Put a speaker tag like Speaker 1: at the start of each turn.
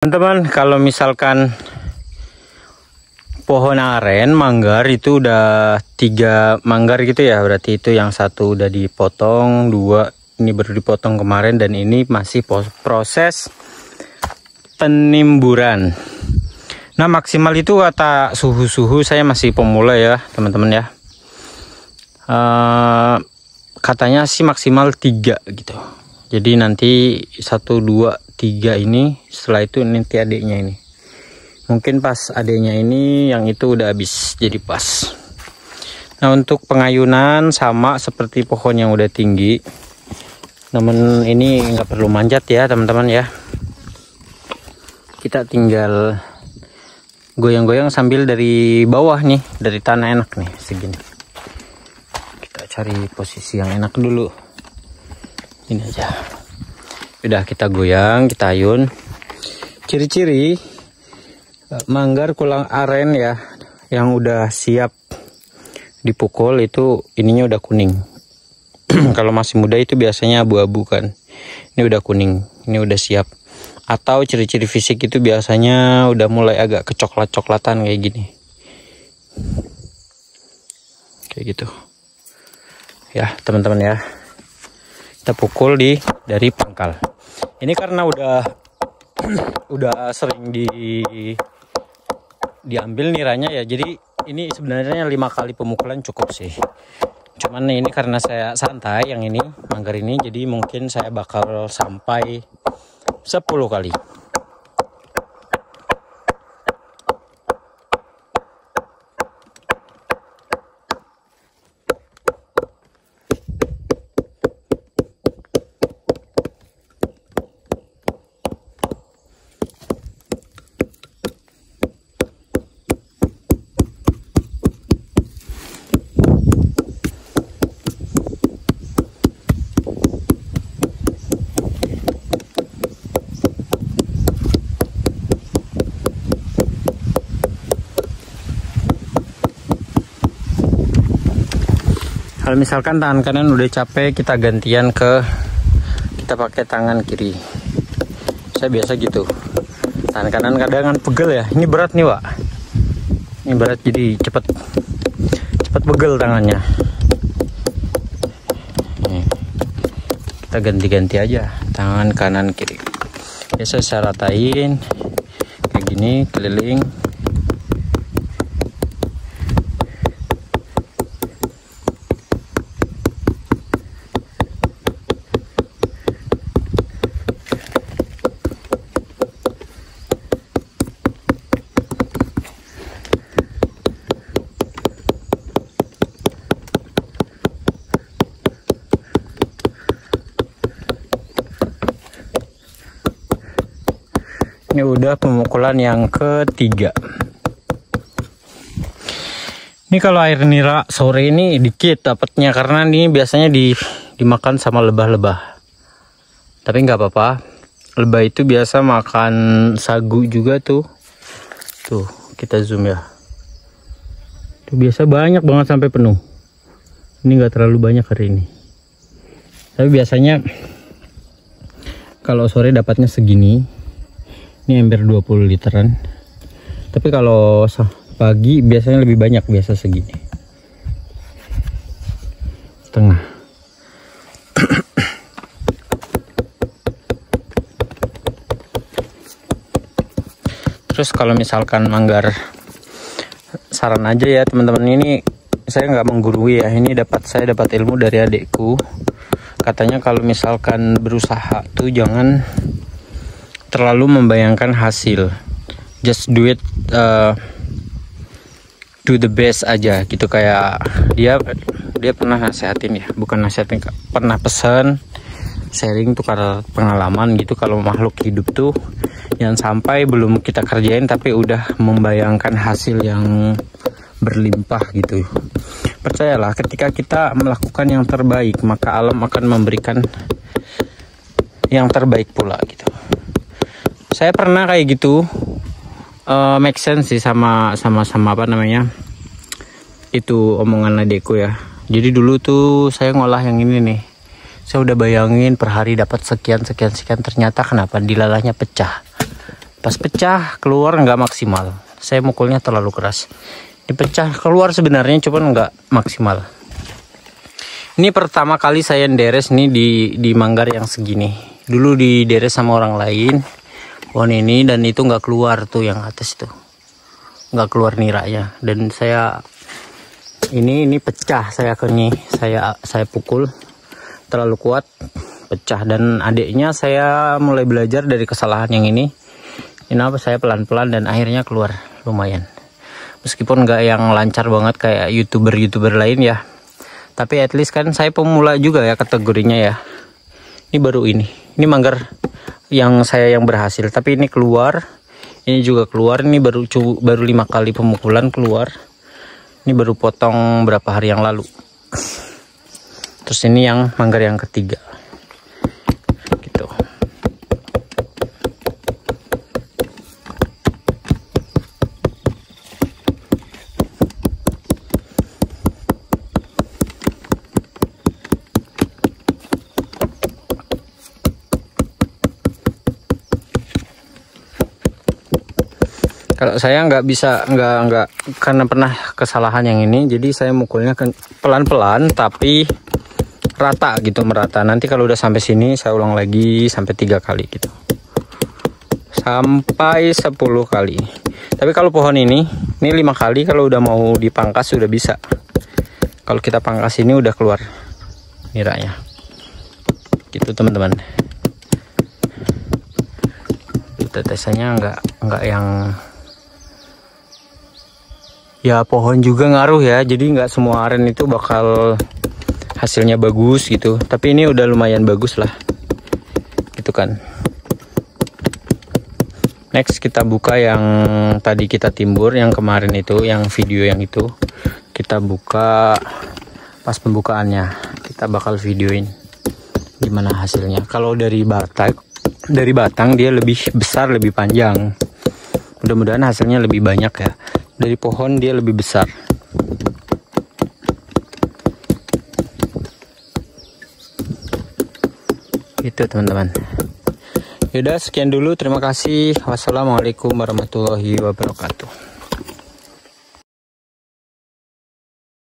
Speaker 1: Teman-teman, kalau misalkan pohon aren manggar itu udah 3 manggar gitu ya, berarti itu yang satu udah dipotong, 2 ini baru dipotong kemarin, dan ini masih proses penimburan. Nah, maksimal itu kata suhu saya masih pemula ya teman-teman ya, katanya sih maksimal 3 gitu. Jadi nanti 1, 2, 3 ini, setelah itu nanti adiknya ini. Mungkin pas adiknya ini yang itu udah habis, jadi pas. Nah, untuk pengayunan sama seperti pohon yang udah tinggi. Namun ini nggak perlu manjat ya teman-teman ya. Kita tinggal goyang-goyang sambil dari bawah nih, dari tanah enak nih segini. Kita cari posisi yang enak dulu. Ini aja. Udah kita goyang, kita ayun. Ciri-ciri manggar kulang aren ya, yang udah siap dipukul itu ininya udah kuning. Kalau masih muda itu biasanya abu-abu kan. Ini udah kuning, ini udah siap. Atau ciri-ciri fisik itu biasanya udah mulai agak kecoklat-coklatan kayak gini. Kayak gitu. Ya, teman-teman ya. Kita pukul dari pangkal. Ini karena udah sering diambil niranya ya, jadi ini sebenarnya 5 kali pemukulan cukup sih. Cuman ini karena saya santai yang ini manggar ini, jadi mungkin saya bakal sampai 10 kali. Kalau misalkan tangan kanan udah capek, kita gantian kita pakai tangan kiri. Saya biasa gitu. Tangan kanan kadang pegel ya. Ini berat nih, Wak. Ini berat, jadi cepet pegel tangannya. Nih. Kita ganti-ganti aja tangan kanan kiri. Biasa saya ratain kayak gini, keliling. Ini udah pemukulan yang ketiga. Ini kalau air nira sore ini dikit dapatnya, karena ini biasanya dimakan sama lebah-lebah. Tapi nggak apa-apa. Lebah itu biasa makan sagu juga tuh. Tuh, kita zoom ya. Tuh biasa banyak banget sampai penuh. Ini nggak terlalu banyak hari ini. Tapi biasanya kalau sore dapatnya segini. Ini ember 20 literan. Tapi kalau pagi biasanya lebih banyak, biasa segini. Setengah. Terus kalau misalkan manggar, saran aja ya teman-teman, ini saya nggak menggurui ya. Ini saya dapat ilmu dari adikku. Katanya kalau misalkan berusaha tuh jangan terlalu membayangkan hasil, just do it, do the best aja gitu. Kayak dia pernah nasehatin ya, bukan nasehatin, pernah pesan sharing tukar pengalaman gitu. Kalau makhluk hidup tuh jangan sampai belum kita kerjain tapi udah membayangkan hasil yang berlimpah gitu. Percayalah, ketika kita melakukan yang terbaik, maka alam akan memberikan yang terbaik pula gitu. Saya pernah kayak gitu, make sense sih sama apa namanya, itu omongan adekku ya. Jadi dulu tuh saya ngolah yang ini nih, saya udah bayangin per hari dapat sekian, ternyata kenapa dilalahnya pecah. Pas pecah keluar nggak maksimal, saya mukulnya terlalu keras. Dipecah keluar sebenarnya, cuman nggak maksimal. Ini pertama kali saya deres nih di manggar yang segini. Dulu dideres sama orang lain pohon ini, dan itu nggak keluar tuh yang atas tuh, nggak keluar niranya. Dan saya ini pecah, saya pukul terlalu kuat, pecah. Dan adiknya saya mulai belajar dari kesalahan yang ini. Saya pelan-pelan dan akhirnya keluar lumayan. Meskipun nggak yang lancar banget kayak youtuber lain ya, tapi at least kan saya pemula juga ya kategorinya ya. Ini baru ini manggar yang saya yang berhasil, tapi ini keluar, ini juga keluar. Ini baru 5 kali pemukulan keluar. Ini baru potong berapa hari yang lalu. Terus ini yang manggar yang ketiga gitu. Kalau saya nggak bisa, nggak karena pernah kesalahan yang ini, jadi saya mukulnya pelan-pelan tapi rata gitu, merata. Nanti kalau udah sampai sini saya ulang lagi sampai 3 kali gitu, sampai 10 kali. Tapi kalau pohon ini 5 kali, kalau udah mau dipangkas sudah bisa. Kalau kita pangkas ini udah keluar niranya gitu teman-teman. Tetesannya nggak yang ya, pohon juga ngaruh ya, jadi nggak semua aren itu bakal hasilnya bagus gitu. Tapi ini udah lumayan bagus lah gitu kan. Next kita buka yang tadi kita timbur, yang kemarin itu, yang video yang itu kita buka. Pas pembukaannya kita bakal videoin gimana hasilnya. Kalau dari batang dia lebih besar, lebih panjang. Mudah-mudahan hasilnya lebih banyak ya. Dari pohon dia lebih besar. Gitu teman-teman. Yaudah, sekian dulu. Terima kasih. Wassalamualaikum warahmatullahi wabarakatuh.